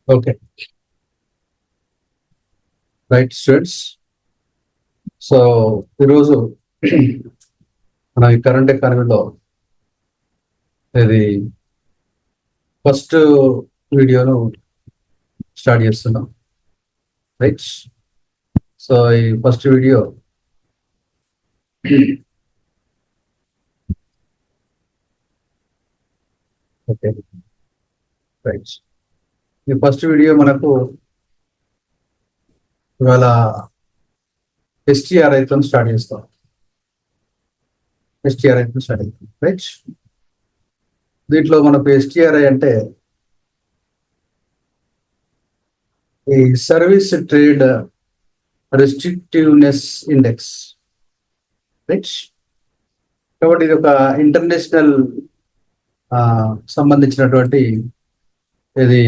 Okay. Right students. So ఈరోజు మన ఈ కరెంట్ ఎకానమీలో ఇది ఫస్ట్ వీడియోను స్టార్ట్ చేస్తున్నాం. రైట్. సో ఈ ఫస్ట్ వీడియో ఓకే. రైట్. ఈ ఫస్ట్ వీడియో మనకు ఇవాళ ఎస్టీఆర్ఐతో స్టార్ట్ చేస్తాం. ఎస్టీఆర్ఐతో స్టార్ట్ అవుతాం. రైట్. దీంట్లో మనకు ఎస్టీఆర్ఐ అంటే ఈ service trade restrictiveness index. Right. కాబట్టి ఇది ఒక ఇంటర్నేషనల్ సంబంధించినటువంటి ఇది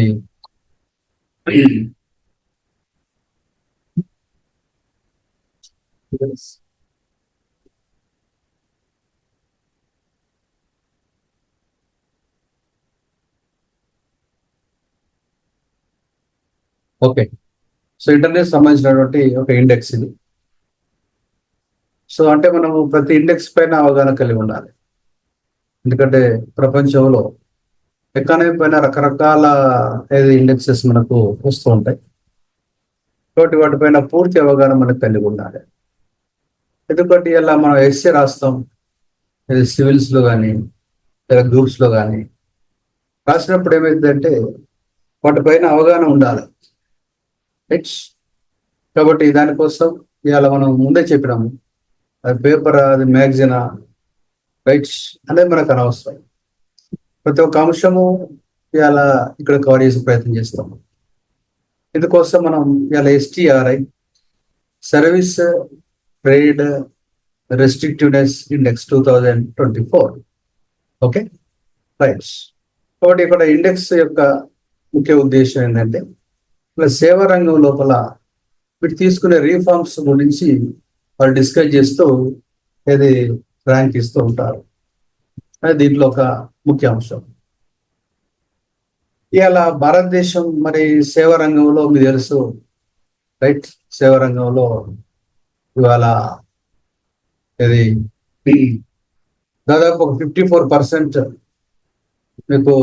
ఓకే. సో ఇంటర్నెట్ సంబంధించినటువంటి ఒక ఇండెక్స్ ఇది. సో అంటే మనము ప్రతి ఇండెక్స్ పైన అవగాహన కలిగి ఉండాలి. ఎందుకంటే ప్రపంచంలో ఎకానమీ పైన రకరకాల ఇండెక్సెస్ మనకు వస్తూ ఉంటాయి. కాబట్టి వాటిపైన పూర్తి అవగాహన మనకు కలిగి ఉండాలి. ఎందుకంటే ఇలా మనం ఎస్సే రాస్తాం, ఇది సివిల్స్లో కానీ లేదా గ్రూప్స్లో కానీ రాసినప్పుడు ఏమైందంటే వాటిపైన అవగాహన ఉండాలి. రైట్. కాబట్టి దానికోసం ఇవాళ మనం ముందే చెప్పినాము, అది పేపర్, అది మ్యాగజైనా, రైట్స్ అనేది మనకు అనవసరం. ప్రతి ఒక్క అంశము ఇవాళ ఇక్కడ కవర్ చేసే ప్రయత్నం చేస్తాం. ఇందుకోసం మనం ఇవాళ STRI service trade restrictiveness index 2024. Okay. Right. కాబట్టి ఇక్కడ ఇండెక్స్ యొక్క ముఖ్య ఉద్దేశం ఏంటంటే ఇలా సేవా రంగం లోపల వీటి తీసుకునే రీఫార్మ్స్ గురించి వాళ్ళు డిస్కస్ చేస్తూ ఇది ర్యాంక్ ఇస్తూ ఉంటారు. అది దీంట్లో ఒక ముఖ్య అంశం. ఇవాళ భారతదేశం మరి సేవా రంగంలో మీకు తెలుసు, రైట్. సేవా రంగంలో ఇవాళ ఇది దాదాపు ఒక 54% మీకు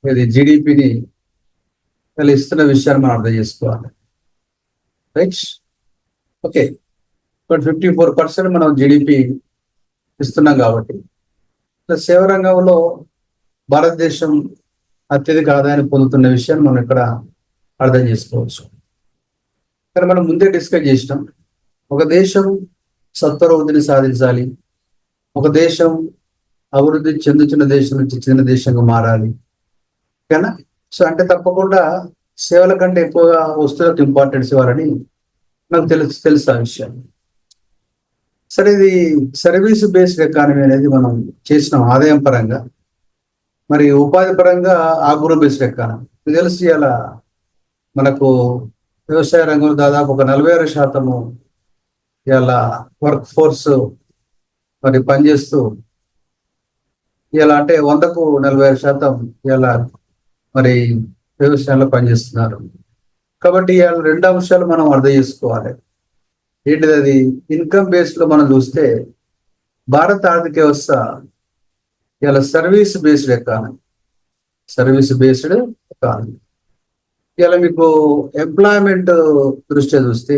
ఇది జీడిపిని వీళ్ళు ఇస్తున్న విషయాన్ని మనం అర్థం చేసుకోవాలి. రైట్. ఓకే. బట్ 54% మనం జీడిపి ఇస్తున్నాం కాబట్టి సేవా రంగంలో భారతదేశం అత్యధిక ఆదాయాన్ని పొందుతున్న విషయాన్ని మనం ఇక్కడ అర్థం చేసుకోవచ్చు. కానీ మనం ముందే డిస్కస్ చేసినాం, ఒక దేశం సత్వరవృద్ధిని సాధించాలి, ఒక దేశం అభివృద్ధి చెందుతున్న దేశం నుంచి చిన్న దేశంగా మారాలి. ఓకేనా? సో అంటే తప్పకుండా సేవల కంటే ఎక్కువగా వస్తువులకు ఇంపార్టెన్స్ ఇవ్వాలని నాకు తెలుసు ఆ విషయం. సరే, ఇది సర్వీస్ బేస్డ్ ఎకానమీ అనేది మనం చేసినాం ఆదాయం పరంగా, మరి ఉపాధి పరంగా ఆగ్రో బేస్డ్ ఎకానమీ. తెలిసి అలా మనకు వ్యవసాయ రంగంలో దాదాపు ఒక 46% ఇలా వర్క్ ఫోర్స్ మరి పనిచేస్తూ ఇలా అంటే 100కు 46% ఇలా మరి వ్యవసాయంలో పనిచేస్తున్నారు. కాబట్టి ఇవాళ రెండు అంశాలు మనం అర్థం చేసుకోవాలి. ఏంటిది? అది ఇన్కమ్ బేస్డ్ లో మనం చూస్తే భారత ఆర్థిక వ్యవస్థ ఇలా service based economy. Service based economy. ఇలా మీకు ఎంప్లాయ్మెంట్ దృష్ట్యా చూస్తే,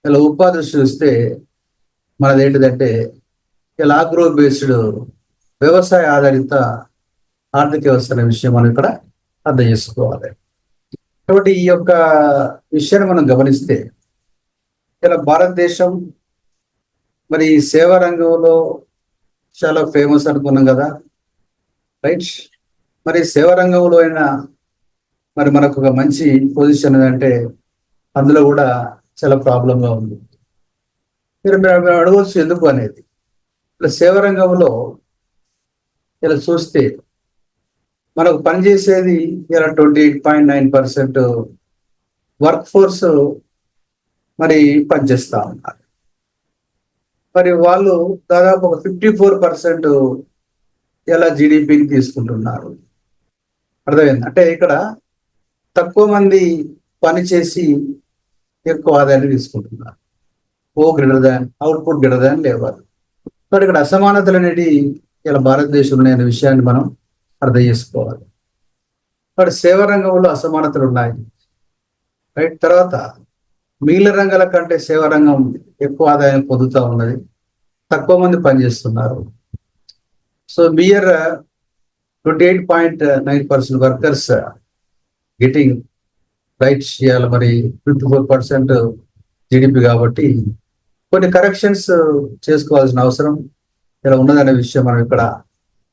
ఇలా ఉపాధి దృష్టి చూస్తే మనది ఏంటిదంటే ఇలా ఆగ్రో బేస్డ్ వ్యవసాయ ఆధారిత ఆర్థిక వ్యవస్థ అనే విషయం మనం ఇక్కడ అర్థం చేసుకోవాలి. కాబట్టి ఈ యొక్క విషయాన్ని మనం గమనిస్తే ఇలా భారతదేశం మరి సేవా రంగంలో చాలా ఫేమస్ అనుకున్నాం కదా, రైట్. మరి సేవా రంగంలో అయినా మరి మనకు ఒక మంచి పొజిషన్ అంటే అందులో కూడా చాలా ప్రాబ్లంగా ఉంది. మీరు అడగవచ్చు ఎందుకు అనేది. ఇలా సేవా రంగంలో ఇలా చూస్తే మనకు పనిచేసేది ఇలా 28.9% వర్క్ ఫోర్స్ మరి పనిచేస్తా ఉన్నారు. మరి వాళ్ళు దాదాపు ఒక 54% ఇలా జీడిపిని తీసుకుంటున్నారు. అర్థమైంది? అంటే ఇక్కడ తక్కువ మంది పని చేసి ఎక్కువ ఆదాయాన్ని తీసుకుంటున్నారు. ఓ greater than output greater than labour. కాబట్టి ఇక్కడ అసమానతలు అనేవి ఇలా భారతదేశంలో ఉన్నాయనే విషయాన్ని మనం అర్థం చేసుకోవాలి. కాబట్టి సేవా రంగంలో అసమానతలు ఉన్నాయి, రైట్. తర్వాత మిగిలిన రంగాల కంటే సేవా రంగం ఎక్కువ ఆదాయం పొందుతూ ఉన్నది, తక్కువ మంది పనిచేస్తున్నారు. సో మియర్ 28.9% వర్కర్స్ గెటింగ్ రైట్స్ చేయాలి, మరి 54% జీడిపి. కాబట్టి కొన్ని కరెక్షన్స్ చేసుకోవాల్సిన అవసరం ఇలా ఉన్నదనే విషయం మనం ఇక్కడ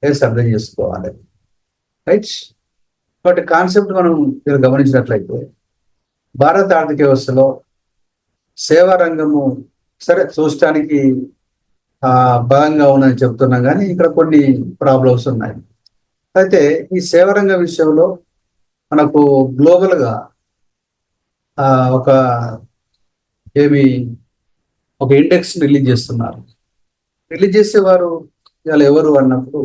అర్థం చేసుకోవాలి, రైట్. కాబట్టి కాన్సెప్ట్ మనం ఇక్కడ గమనించినట్లయితే భారత ఆర్థిక వ్యవస్థలో సేవా రంగము సరే చూడటానికి బలంగా ఉందని చెప్తున్నాం, కానీ ఇక్కడ కొన్ని ప్రాబ్లమ్స్ ఉన్నాయి. అయితే ఈ సేవా రంగం విషయంలో మనకు గ్లోబల్గా ఒక ఇండెక్స్ రిలీజ్ చేస్తున్నారు. రిలీజ్ చేసేవారు ఇలా ఎవరు అన్నప్పుడు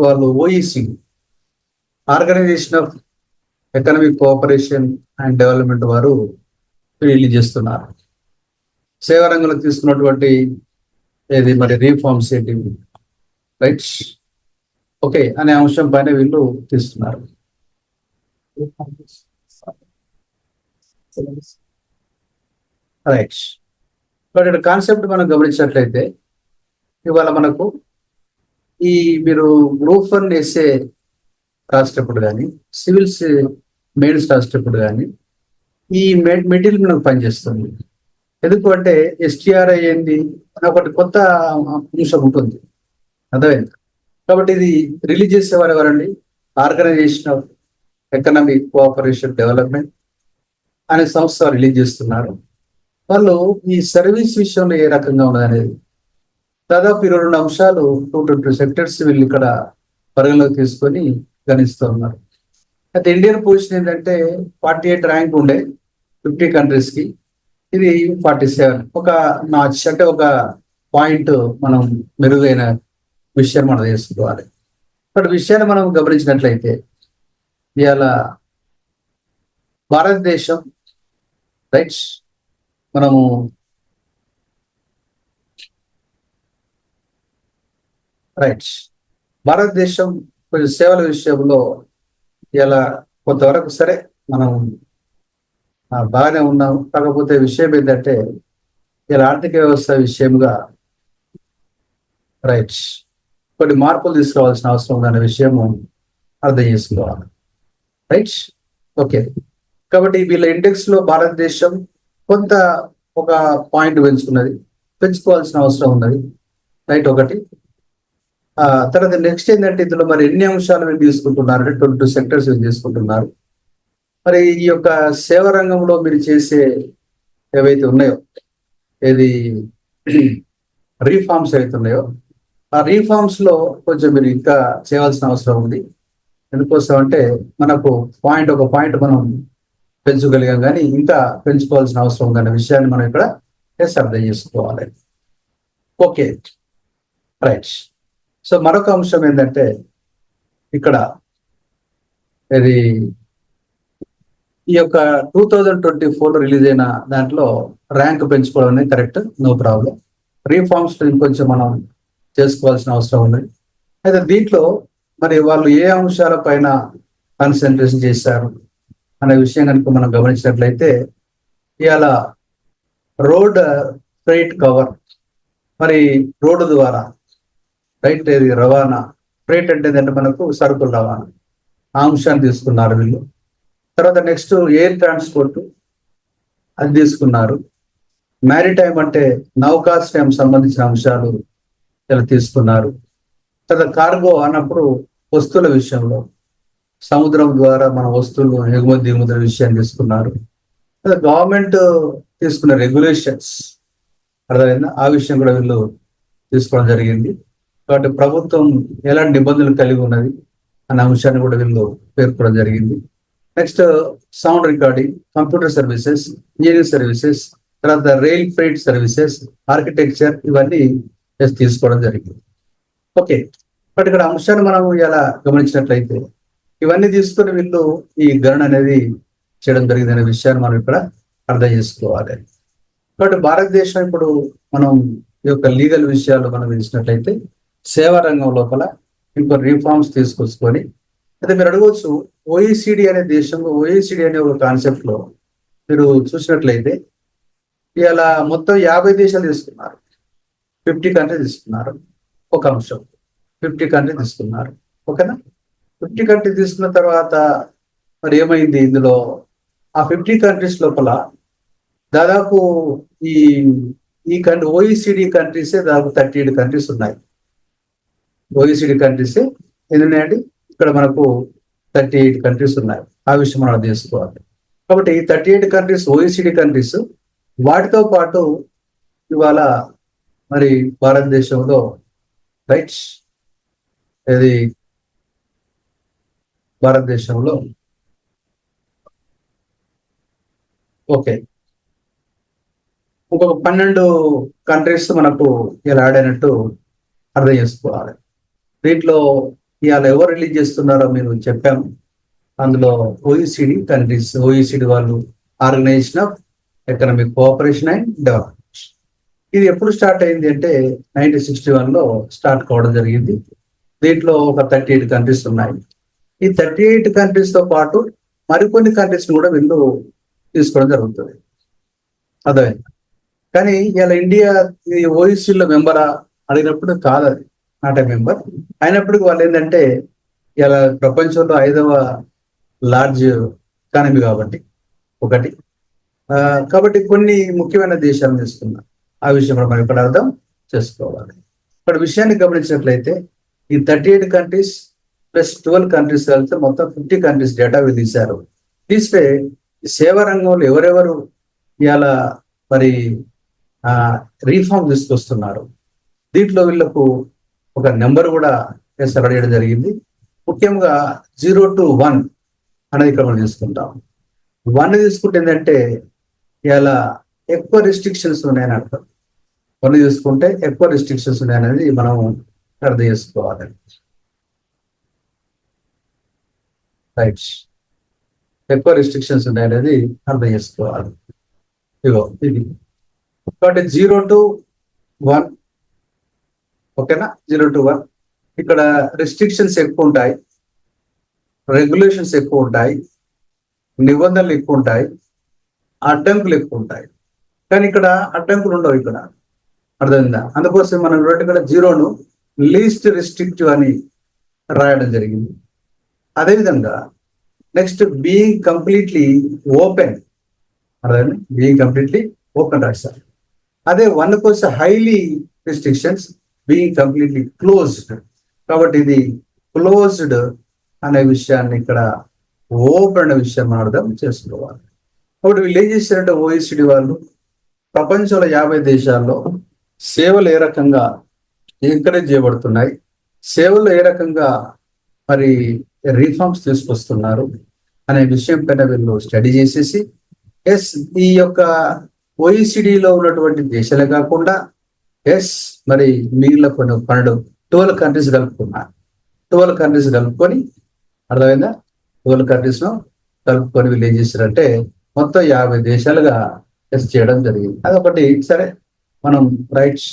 వాళ్ళు OECD, organisation of economic cooperation and development వారు రిలీజ్ చేస్తున్నారు. సేవా రంగంలో తీసుకున్నటువంటి మరి రీఫార్మ్స్ ఏంటి, రైట్, ఓకే అనే అంశం పైన వీళ్ళు తీస్తున్నారు. రైట్. బట్ ఇక్కడ కాన్సెప్ట్ మనం గమనించినట్లయితే ఇవాళ మనకు మీరు గ్రూప్ 1 ఎస్ఏ రాసేటప్పుడు కానీ, సివిల్స్ మెయిన్స్ రాసేటప్పుడు కానీ ఈ మెటీరియల్ మనకు పనిచేస్తుంది. ఎందుకు అంటే ఎస్టీఆర్ఐ ఏంది అని ఒకటి కొత్త అంశం ఉంటుంది, అర్థమైంది. కాబట్టి ఇది రిలీజ్ చేసేవారు ఎవరండి? Organisation of economic cooperation development అనే సంస్థ రిలీజ్ చేస్తున్నారు. వాళ్ళు ఈ సర్వీస్ విషయంలో ఏ రకంగా ఉన్నది అనేది దాదాపు 22 అంశాలు 220 సెక్టర్స్ వీళ్ళు ఇక్కడ పరిగణలోకి తీసుకొని గణిస్తూ ఉన్నారు. అయితే ఇండియన్ పొజిషన్ ఏంటంటే 48 ర్యాంక్ ఉండే 50 కంట్రీస్కి, ఇది 47. ఒక నాచ్ అంటే ఒక పాయింట్ మనం మెరుగైన విషయం మనం చేసుకోవాలి. బట్ విషయాన్ని మనం గమనించినట్లయితే ఇవాళ భారతదేశం, రైట్, మనము భారతదేశం కొంచెం సేవల విషయంలో ఇలా కొంతవరకు సరే మనం బాగానే ఉన్నాం. కాకపోతే విషయం ఏంటంటే ఇలా ఆర్థిక వ్యవస్థ విషయంగా రైట్ కొన్ని మార్పులు తీసుకురావాల్సిన అవసరం ఉందనే విషయము అర్థం చేసుకోవాలి, రైట్, ఓకే. కాబట్టి వీళ్ళ ఇండెక్స్ లో భారతదేశం కొంత ఒక పాయింట్ పెంచుకోవాల్సిన అవసరం ఉన్నది, రైట్, ఒకటి. తర్వాత నెక్స్ట్ ఏంటంటే ఇందులో మరి ఎన్ని అంశాలు వీళ్ళు తీసుకుంటున్నారు అంటే 22 సెక్టర్స్ వీళ్ళు తీసుకుంటున్నారు. మరి ఈ యొక్క సేవా రంగంలో మీరు చేసే ఏవైతే ఉన్నాయో రీఫార్మ్స్ ఏవైతే ఉన్నాయో ఆ రీఫార్మ్స్ లో కొంచెం మీరు ఇంకా చేయాల్సిన అవసరం ఉంది. ఎందుకోసం అంటే మనకు ఒక పాయింట్ మనం పెంచగలిగాం, కానీ ఇంకా పెంచుకోవాల్సిన అవసరం ఉందనే విషయాన్ని మనం ఇక్కడ అర్థం చేసుకోవాలి, ఓకే, రైట్. సో మరొక అంశం ఏంటంటే ఇక్కడ ఈ యొక్క 2024 రిలీజ్ అయిన దాంట్లో ర్యాంక్ పెంచుకోవడం అనేది కరెక్ట్, నో ప్రాబ్లం. రీఫార్మ్స్ ఇంకొంచెం మనం చేసుకోవాల్సిన అవసరం ఉంది. అయితే దీంట్లో మరి వాళ్ళు ఏ అంశాల పైన కాన్సన్ట్రేషన్ చేశారు అనే విషయం కనుక మనం గమనించినట్లయితే ఇవాళ రోడ్ ఫ్రైట్ కవర్, మరి రోడ్డు ద్వారా రైట్ రవాణా, ఫ్రైట్ అంటే ఏంటంటే మనకు సరుకులు రవాణా, ఆ అంశాన్ని తీసుకున్నారు వీళ్ళు. తర్వాత నెక్స్ట్ ఎయిర్ ట్రాన్స్పోర్ట్ అది తీసుకున్నారు. మ్యారిటైమ్ అంటే నౌకాశ్రయం సంబంధించిన అంశాలు ఇలా తీసుకున్నారు. తర్వాత కార్గో అన్నప్పుడు వస్తువుల విషయంలో సముద్రం ద్వారా మన వస్తువులు ఎగుమతి దిగుమతుల విషయాన్ని తీసుకున్నారు. గవర్నమెంట్ తీసుకున్న రెగ్యులేషన్స్ అర్థమైందా, ఆ విషయం కూడా వీళ్ళు తీసుకోవడం జరిగింది. కాబట్టి ప్రభుత్వం ఎలాంటి నిబంధనలు కలిగి ఉన్నది అనే అంశాన్ని కూడా వీళ్ళు పేర్కొనడం జరిగింది. Next sound recording, computer services, engineering services, తర్వాత రైల్ ఫ్రైట్ సర్వీసెస్, ఆర్కిటెక్చర్, ఇవన్నీ తీసుకోవడం జరిగింది, ఓకే. బట్ ఇక్కడ అంశాన్ని మనం ఇలా గమనించినట్లయితే ఇవన్నీ తీసుకొని వీళ్ళు ఈ గణన అనేది చేయడం జరిగింది అనే విషయాన్ని మనం ఇక్కడ అర్థం చేసుకోవాలి. కాబట్టి భారతదేశం ఇప్పుడు మనం ఈ యొక్క లీగల్ విషయాలు మనం తెలిసినట్లయితే సేవా రంగం లోపల ఇంకో రిఫార్మ్స్ తీసుకొచ్చుకొని, అయితే మీరు అడగవచ్చు ఓఈసిడి అనే దేశంలో ఓఈసిడి అనే ఒక కాన్సెప్ట్ లో మీరు చూసినట్లయితే ఇలా మొత్తం 50 దేశాలు తీసుకున్నారు, 50 కంట్రీస్ తీసుకున్నారు. ఒక అంశం 50 కంట్రీస్ తీసుకున్నారు, ఓకేనా. 50 కంట్రీస్ తీసుకున్న తర్వాత మరి ఏమైంది ఇందులో, ఆ 50 కంట్రీస్ లోపల దాదాపు ఈ ఈ ఓఈసిడి కంట్రీసే దాదాపు 38 కంట్రీస్ ఉన్నాయి. ఓఈసిడి కంట్రీస్ ఎన్ని ఉన్నాయండి, ఇక్కడ మనకు 38 కంట్రీస్ ఉన్నాయి. ఆ విషయం మనం తెలుసుకోవాలి. కాబట్టి 38 కంట్రీస్ ఓఈసిడి కంట్రీస్, వాటితో పాటు ఇవాళ మరి భారతదేశంలో రైట్స్ ఇది భారతదేశంలో ఓకే ఇంకొక 12 కంట్రీస్ మనకు ఇలా ఆడైనట్టు అర్థం చేసుకోవాలి. దీంట్లో ఇవాళ ఎవరు రిలీజ్ చేస్తున్నారో మీరు చెప్పాము. అందులో ఓఈసిడి కంట్రీస్, ఓఈసిడి వాళ్ళు organisation of economic cooperation and development. ఇది ఎప్పుడు స్టార్ట్ అయింది అంటే 1961లో స్టార్ట్ కావడం జరిగింది. దీంట్లో ఒక 38 కంట్రీస్ ఉన్నాయి. ఈ 38 కంట్రీస్ తో పాటు మరికొన్ని కంట్రీస్ కూడా వీళ్ళు తీసుకోవడం జరుగుతుంది. అర్థమైంది. కానీ ఇలా ఇండియా ఈ ఓఈసీలో మెంబరా అడిగినప్పుడు కాదు, అది నాట్ ఏ మెంబర్. అయినప్పటికీ వాళ్ళు ఏంటంటే ఇలా ప్రపంచంలో 5వ లార్జ్ ఎకానమీ కాబట్టి ఒకటి, కాబట్టి కొన్ని ముఖ్యమైన దేశాలను తీసుకున్నారు. ఆ విషయం కూడా మనం ఇక్కడ అర్థం చేసుకోవాలి. ఇక్కడ విషయాన్ని గమనించినట్లయితే ఈ 38 కంట్రీస్ ప్లస్ 12 కంట్రీస్ కలిస్తే మొత్తం 50 కంట్రీస్ డేటా వీళ్ళు తీశారు. తీస్తే సేవా రంగంలో ఎవరెవరు ఇలా మరి రీఫార్మ్ తీసుకొస్తున్నారు, దీంట్లో వీళ్ళకు ఒక నెంబర్ కూడా అడగడం జరిగింది. ముఖ్యంగా 0 to 1 అనేది ఇక్కడ మనం తీసుకుంటాం. 1 తీసుకుంటే ఏంటంటే ఇలా ఎక్కువ రిస్ట్రిక్షన్స్ ఉన్నాయని అర్థం. 1 తీసుకుంటే ఎక్కువ రిస్ట్రిక్షన్స్ ఉన్నాయనేది మనం అర్థం చేసుకోవాలి. రైట్స్ ఎక్కువ రిస్ట్రిక్షన్స్ ఉన్నాయనేది అర్థం చేసుకోవాలి. ఇగో ఇది కాబట్టి 0 to 1, ఓకేనా. 0 to 1 ఇక్కడ రెస్ట్రిక్షన్స్ ఎక్కువ ఉంటాయి, రెగ్యులేషన్స్ ఎక్కువ ఉంటాయి, నిబంధనలు ఎక్కువ ఉంటాయి, అడ్డంకులు ఎక్కువ ఉంటాయి. కానీ ఇక్కడ అడ్డంకులు ఉండవు, ఇక్కడ అర్థమైందా. అందుకోసం మనం ఇక్కడ 0ను లీస్ట్ రిస్ట్రిక్టివ్ అని రాయడం జరిగింది. అదేవిధంగా నెక్స్ట్ బీయింగ్ కంప్లీట్లీ ఓపెన్, అర్థమైంది, బీయింగ్ కంప్లీట్లీ ఓపెన్ రాశారు. అదే 1 కోసం highly restrictions, being completely closed. కాబట్టి ఇది క్లోజ్డ్ అనే విషయాన్ని ఇక్కడ ఓపెన్ అనే విషయం మనం అర్థం చేసుకోవాలి. కాబట్టి వీళ్ళు ఏం చేశారంటే ఓఈసిడి వాళ్ళు ప్రపంచంలో 50 దేశాల్లో సేవలు ఏ రకంగా ఎంకరేజ్ చేయబడుతున్నాయి, సేవలు ఏ రకంగా మరి రిఫార్మ్స్ తీసుకొస్తున్నారు అనే విషయం పైన వీళ్ళు స్టడీ చేసేసి ఈ యొక్క ఓఈసిడిలో ఉన్నటువంటి దేశాలే కాకుండా మరి మిగిలిన కొన్ని 12 కంట్రీస్ కలుపుకున్నారు. 12 కంట్రీస్ కలుపుకొని, అర్థమైందా, 12 కంట్రీస్ కలుపుకొని వీళ్ళు ఏం చేశారంటే మొత్తం 50 దేశాలుగా చేయడం జరిగింది. అదొకటి. సరే, మనం రైట్స్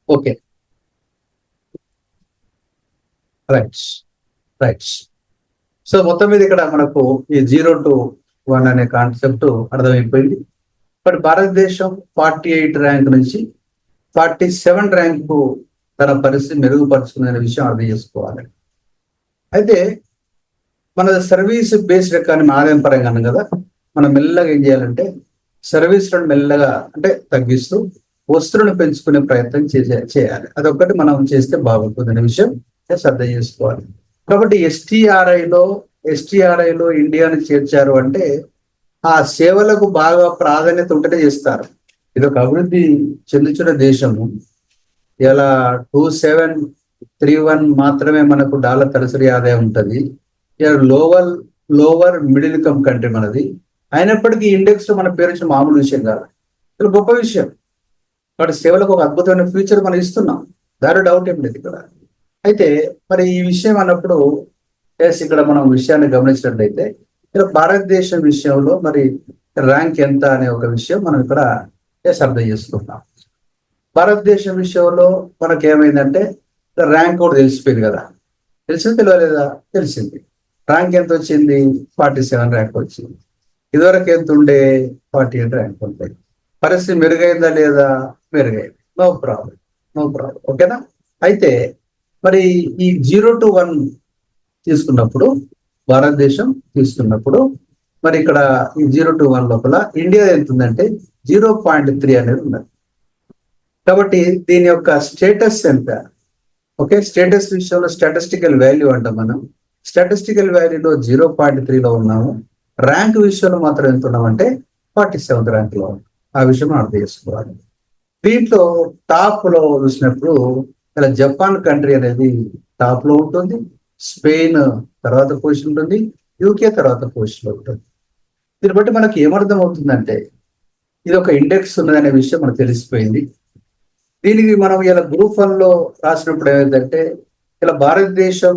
ఓకే రైట్స్ సో మొత్తం మీద ఇక్కడ మనకు ఈ 0 to 1 అనే కాన్సెప్ట్ అర్థమైపోయింది. బట్ భారతదేశం 48 ర్యాంక్ నుంచి 47 ర్యాంకు తన పరిస్థితి మెరుగుపరుచుకునే విషయం అర్థం చేసుకోవాలి. అయితే మన సర్వీస్ బేస్డ్ ఎకానమీ ఆదాయం పరంగా అన్నాం కదా, మనం మెల్లగా ఏం చేయాలంటే సర్వీస్లను మెల్లగా అంటే తగ్గిస్తూ వస్తువులను పెంచుకునే ప్రయత్నం చేయాలి. అదొక్కటి మనం చేస్తే బాగుంటుంది అనే విషయం అర్థం చేసుకోవాలి. కాబట్టి ఎస్టీఆర్ఐలో ఇండియాను చేర్చారు అంటే ఆ సేవలకు బాగా ప్రాధాన్యత ఉంటేనే చేస్తారు. ఇది ఒక అభివృద్ధి చెందుతున్న దేశము. ఇలా 2731 మాత్రమే మనకు డాలర్ తలసరి ఆదాయం ఉంటుంది. లోవర్ మిడిల్ ఇన్కమ్ కంట్రీ మనది. అయినప్పటికీ ఇండెక్స్ లో మన పేరు వచ్చిన మామూలు విషయం కాదు, ఇది గొప్ప విషయం. కాబట్టి సేవలకు ఒక అద్భుతమైన ఫ్యూచర్ మనం ఇస్తున్నాం. దాని డౌట్ ఏం లేదు ఇక్కడ. అయితే మరి ఈ విషయం అన్నప్పుడు ఇక్కడ మనం విషయాన్ని గమనించినట్లయితే ఇక్కడ భారతదేశం విషయంలో మరి ర్యాంక్ ఎంత అనే ఒక విషయం మనం ఇక్కడ అర్థం చేసుకుంటాం. భారతదేశం విషయంలో మనకి ఏమైందంటే ర్యాంక్ కూడా తెలిసిపోయింది కదా. తెలిసింది తెలియలేదా? తెలిసింది. ర్యాంక్ ఎంత వచ్చింది? 47 ర్యాంక్ వచ్చింది. ఇదివరకు ఎంత ఉండే? 48 ర్యాంక్ ఉంటాయి. పరిస్థితి మెరుగైందా లేదా? మెరుగైంది. No problem, no problem. ఓకేనా? అయితే మరి ఈ 0 to 1 తీసుకున్నప్పుడు, భారతదేశం తీసుకున్నప్పుడు మరి ఇక్కడ ఈ 0 to 1 లోపల ఇండియా ఎంత ఉందంటే 0.3 అనేది ఉన్నది. కాబట్టి దీని యొక్క స్టేటస్ ఎంత? ఓకే, స్టేటస్ విషయంలో స్టాటిస్టికల్ వాల్యూ అంటాం మనం. స్టాటిస్టికల్ వాల్యూలో 0.3లో ఉన్నాము. ర్యాంక్ విషయంలో మాత్రం ఎంత ఉన్నామంటే 47th ర్యాంక్ లో. ఆ విషయం మనం అర్థం చేసుకోవాలి. దీంట్లో టాప్ లో చూసినప్పుడు ఇలా జపాన్ కంట్రీ అనేది టాప్ లో ఉంటుంది, స్పెయిన్ తర్వాత పొజిషన్ ఉంటుంది, యూకే తర్వాత పొజిషన్ లో ఉంటుంది. దీన్ని బట్టి మనకి ఏమర్థం అవుతుందంటే ఇది ఒక ఇండెక్స్ ఉన్నదనే విషయం మనకు తెలిసిపోయింది. దీనికి మనం ఇలా గ్రూప్ 1 లో రాసినప్పుడు ఏమైందంటే ఇలా భారతదేశం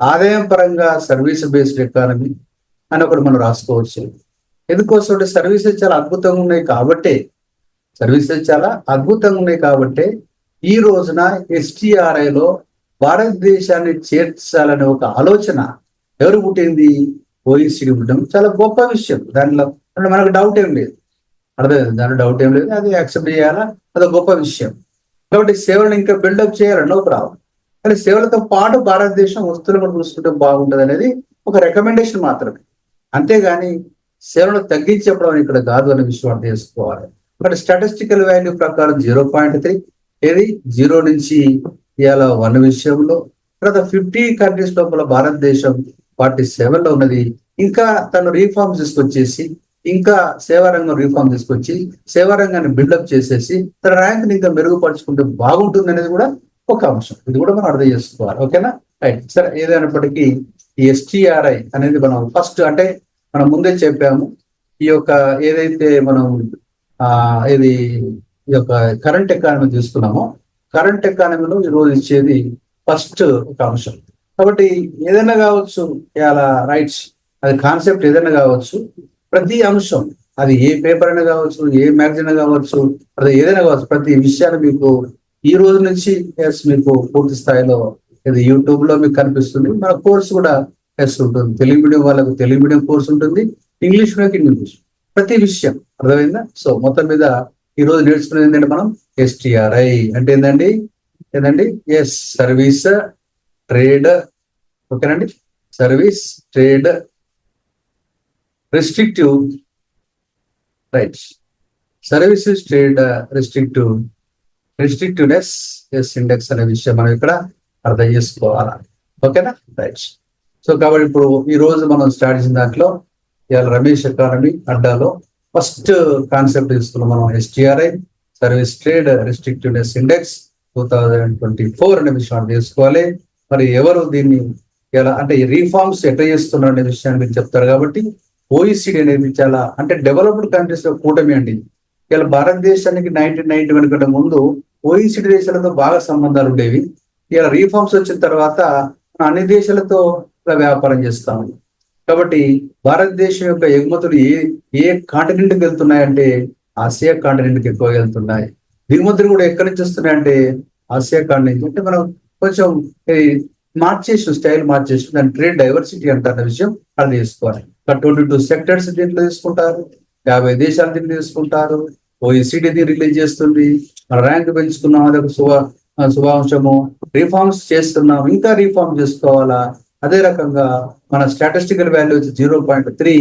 ఆదాయం పరంగా సర్వీస్ బేస్డ్ ఎకానమీ అని ఒకటి మనం రాసుకోవచ్చు. ఎందుకోసం అంటే సర్వీసెస్ చాలా అద్భుతంగా ఉన్నాయి కాబట్టి, ఈ రోజున ఎస్టీఆర్ఐలో భారతదేశాన్ని చేర్చాలనే ఒక ఆలోచన ఎవరు పుట్టింది? ఓఈసీడీ పుట్టడం చాలా గొప్ప విషయం. దాంట్లో అంటే మనకు డౌట్ ఏం లేదు, అర్థమైంది, దాంట్లో డౌట్ ఏం లేదు. అది యాక్సెప్ట్ చేయాలా, అదొక గొప్ప విషయం. కాబట్టి సేవలను ఇంకా బిల్డప్ చేయాలి, నో ప్రాబ్లం. కానీ సేవలతో పాటు భారతదేశం వస్తువులు కూడా చూసుకుంటే బాగుంటుంది అనేది ఒక రికమెండేషన్ మాత్రమే. అంతేగాని సేవలను తగ్గించడం ఇక్కడ కాదు అనే విషయం అర్థం చేసుకోవాలి. బట్ స్టాటిస్టికల్ వాల్యూ ప్రకారం 0.3 ఏది 0 నుంచి ఇవాళ 1 విషయంలో, తర్వాత 50 కంట్రీస్ లోపల భారతదేశం 47లో ఉన్నది. ఇంకా తను రీఫార్మ్స్ తీసుకొచ్చేసి, ఇంకా సేవారంగం రీఫార్మ్ తీసుకొచ్చి సేవారంగాన్ని బిల్డప్ చేసేసి తన ర్యాంక్ ని ఇంకా మెరుగుపరుచుకుంటే బాగుంటుంది అనేది కూడా ఒక అంశం. ఇది కూడా మనం అర్థం చేసుకోవాలి. ఓకేనా? రైట్. సరే, ఏదైనప్పటికీ ఈ ఎస్టీఆర్ఐ అనేది మనం ఫస్ట్ అంటే మనం ముందే చెప్పాము. ఈ యొక్క ఏదైతే మనం ఇది ఈ యొక్క కరెంట్ ఎకానమీ తీసుకున్నామో, కరెంట్ ఎకానమీలో ఈరోజు ఇచ్చేది ఫస్ట్ ఒక అంశం. కాబట్టి ఏదైనా కావచ్చు, ఇలా రైట్స్ అది కాన్సెప్ట్ ఏదైనా కావచ్చు, ప్రతి అంశం అది ఏ పేపర్ అయినా కావచ్చు, ఏ మ్యాగజైన్ కావచ్చు, అది ఏదైనా కావచ్చు, ప్రతి విషయాన్ని మీకు ఈ రోజు నుంచి మీకు పూర్తి స్థాయిలో ఇది యూట్యూబ్ లో మీకు కనిపిస్తుంది. మన కోర్స్ కూడా ఉంటుంది. తెలుగు మీడియం వాళ్ళకు తెలుగు మీడియం కోర్స్ ఉంటుంది, ఇంగ్లీష్ మీడియంకి ఇంగ్లీష్, ప్రతి విషయం అర్థమైందా? సో మొత్తం మీద ఈ రోజు నేర్చుకునేది ఏంటంటే మనం ఎస్టీఆర్ఐ అంటే ఏంటండి ఎస్ సర్వీస్ ట్రేడ్. ఓకేనండి, service trade restrictive, right, services trade restrictiveness is index అనే విషయం మనం ఇక్కడ అర్థం చేసుకోవాలా. ఓకేనా? రైట్. సో కాబట్టి ఇప్పుడు ఈ రోజు మనం స్టార్ట్ చేసిన దాంట్లో ఇవాళ రమేష్ ఎకానమీ అడ్డాలో ఫస్ట్ కాన్సెప్ట్ తీసుకున్నాం మనం ఎస్టీఆర్ఐ, సర్వీస్ ట్రేడ్ రెస్ట్రిక్టివ్నెస్ ఇండెక్స్ 2024 అనే విషయం అర్థం చేసుకోవాలి. మరి ఎవరు దీన్ని ఎలా అంటే రీఫార్మ్స్ ఎట్లా చేస్తున్నారు అనే విషయాన్ని మీరు చెప్తారు. కాబట్టి ఓఈసీడీ అనేది చాలా అంటే డెవలప్డ్ కంట్రీస్ లో కూటమి అండి. ఇలా భారతదేశానికి 1991 కంటే ముందు ఓఈసీడీ దేశాలతో బాగా సంబంధాలు ఉండేవి. ఇలా రీఫార్మ్స్ వచ్చిన తర్వాత అన్ని దేశాలతో వ్యాపారం చేస్తాము. కాబట్టి భారతదేశం యొక్క ఎగుమతులు ఏ కాంటినెంట్కి వెళ్తున్నాయంటే ఆసియా కాంటినెంట్కి ఎక్కువ వెళ్తున్నాయి. దిగుమతులు కూడా ఎక్కడి నుంచి వస్తున్నాయంటే ఆసియా కాంటినెంట్. అంటే మనం కొంచెం స్టైల్ మార్చేసి దాన్ని ట్రేడ్ డైవర్సిటీ అంటారన్న విషయం అర్థం చేసుకోవాలి. 22 సెక్టర్స్ దీంట్లో తీసుకుంటారు, 50 దేశాలు దీంట్లో తీసుకుంటారు. ఓఈసీడీ రిలీజ్ చేస్తుంది. ర్యాంక్ పెంచుకున్నాం, అదొక శుభాంశము. రీఫార్మ్స్ చేస్తున్నాం, ఇంకా రీఫార్మ్ చేసుకోవాలా. అదే రకంగా మన స్టాటిస్టికల్ వాల్యూ వచ్చి 0.3,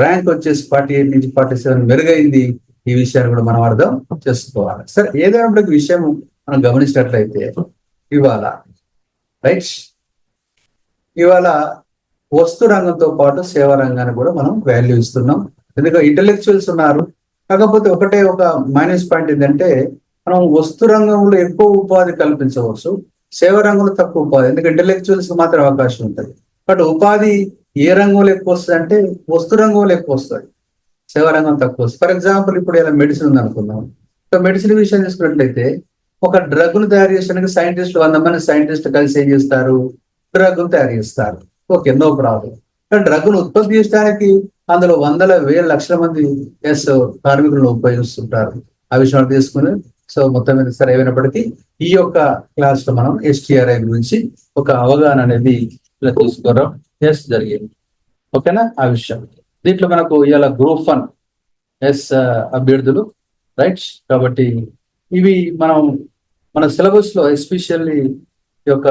ర్యాంక్ వచ్చేసి 48 నుంచి 47 మెరుగైంది. ఈ విషయాన్ని కూడా మనం అర్థం చేసుకోవాలి. సరే, ఏదైనా విషయం మనం గమనించినట్లయితే ఇవాళ రైట్, ఇవాళ వస్తు రంగంతో పాటు సేవా రంగాన్ని కూడా మనం వాల్యూ ఇస్తున్నాం. ఎందుకంటే ఇంటెలెక్చువల్స్ ఉన్నారు. కాకపోతే ఒక మైనస్ పాయింట్ ఏంటంటే మనం వస్తు రంగంలో ఎక్కువ ఉపాధి కల్పించవచ్చు, సేవా రంగంలో తక్కువ ఉపాధి. ఎందుకంటే ఇంటెలెక్చువల్స్ మాత్రం అవకాశం ఉంటుంది. బట్ ఉపాధి ఏ రంగంలో ఎక్కువ వస్తుంది అంటే వస్తు రంగంలో ఎక్కువ వస్తుంది, సేవా రంగం తక్కువ వస్తుంది. ఫర్ ఎగ్జాంపుల్ ఇప్పుడు ఇలా మెడిసిన్ ఉంది అనుకుందాం. సో మెడిసిన్ విషయం తీసుకున్నట్లయితే ఒక డ్రగ్ ను తయారు చేయడానికి సైంటిస్టులు 100 మంది సైంటిస్టులు కలిసి ఏం చేస్తారు, డ్రగ్ ను తయారు చేస్తారు. Okay, no problem. కానీ డ్రగ్ ను ఉత్పత్తి చేయడానికి అందులో వందల వేల లక్షల మంది కార్మికులను ఉపయోగిస్తుంటారు. ఆ విషయాలు తీసుకుని సో మొత్తం మీద సరే ఏమైనప్పటికీ ఈ యొక్క క్లాస్ లో మనం STRI గురించి ఒక అవగాహన అనేది ఇలా తీసుకోవడం జరిగింది. ఓకేనా, ఆ విషయం. దీంట్లో మనకు ఇవాళ గ్రూప్ 1 అభ్యర్థులు, రైట్. కాబట్టి ఇవి మన సిలబస్ లో ఎస్పెషల్లీ ఈ యొక్క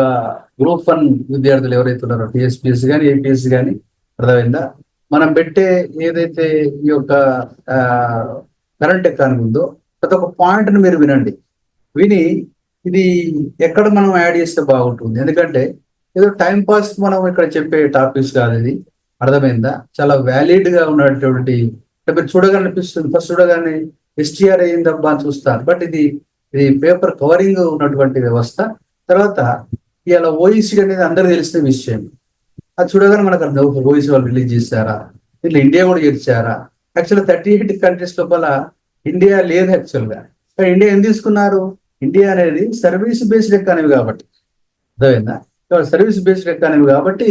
గ్రూప్ 1 విద్యార్థులు ఎవరైతే ఉన్నారో TSPSC కానీ APSC కానీ, అర్థమైందా, మనం పెట్టే ఏదైతే ఈ యొక్క కరెంట్ ఎకానమీ ఉందో ప్రతి ఒక్క పాయింట్ ని మీరు విని ఇది ఎక్కడ మనం యాడ్ చేస్తే బాగుంటుంది. ఎందుకంటే ఏదో టైం పాస్ మనం ఇక్కడ చెప్పే టాపిక్స్ కాదు ఇది, అర్థమైందా. చాలా వ్యాలిడ్ గా ఉన్నటువంటి మీరు చూడగలనిపిస్తుంది. ఫస్ట్ చూడగానే STRI అయిందబ్బా అని చూస్తారు, బట్ ఇది పేపర్ కవరింగ్ ఉన్నటువంటి వ్యవస్థ. తర్వాత ఇలా OECD అనేది అందరికి తెలిసిన విషయం. అది చూడగానే మనకు అర్థం, OECD వాళ్ళు రిలీజ్ చేశారా, ఇట్లా ఇండియా కూడా చేర్చారా. యాక్చువల్గా 38 కంట్రీస్ లోపల ఇండియా లేదు యాక్చువల్గా. ఇండియా ఏం తీసుకున్నారు, ఇండియా అనేది సర్వీస్ బేస్డ్ ఎకానమీ కాబట్టి, అర్థమైందా. సర్వీస్ బేస్డ్ ఎకానమీ కాబట్టి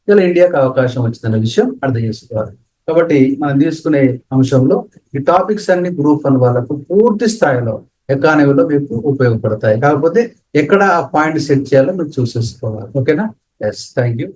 ఇలా ఇండియాకి అవకాశం వచ్చిందన్న విషయం అర్థం చేసుకోవాలి. కాబట్టి మనం తీసుకునే అంశంలో ఈ టాపిక్స్ అన్ని గ్రూప్ 1 వాళ్ళకు పూర్తి స్థాయిలో ఎకానమీలో మీకు ఉపయోగపడతాయి. కాకపోతే ఎక్కడ ఆ పాయింట్ సెట్ చేయాలో మీరు చూసేసుకోవాలి. ఓకేనా. Yes, thank you.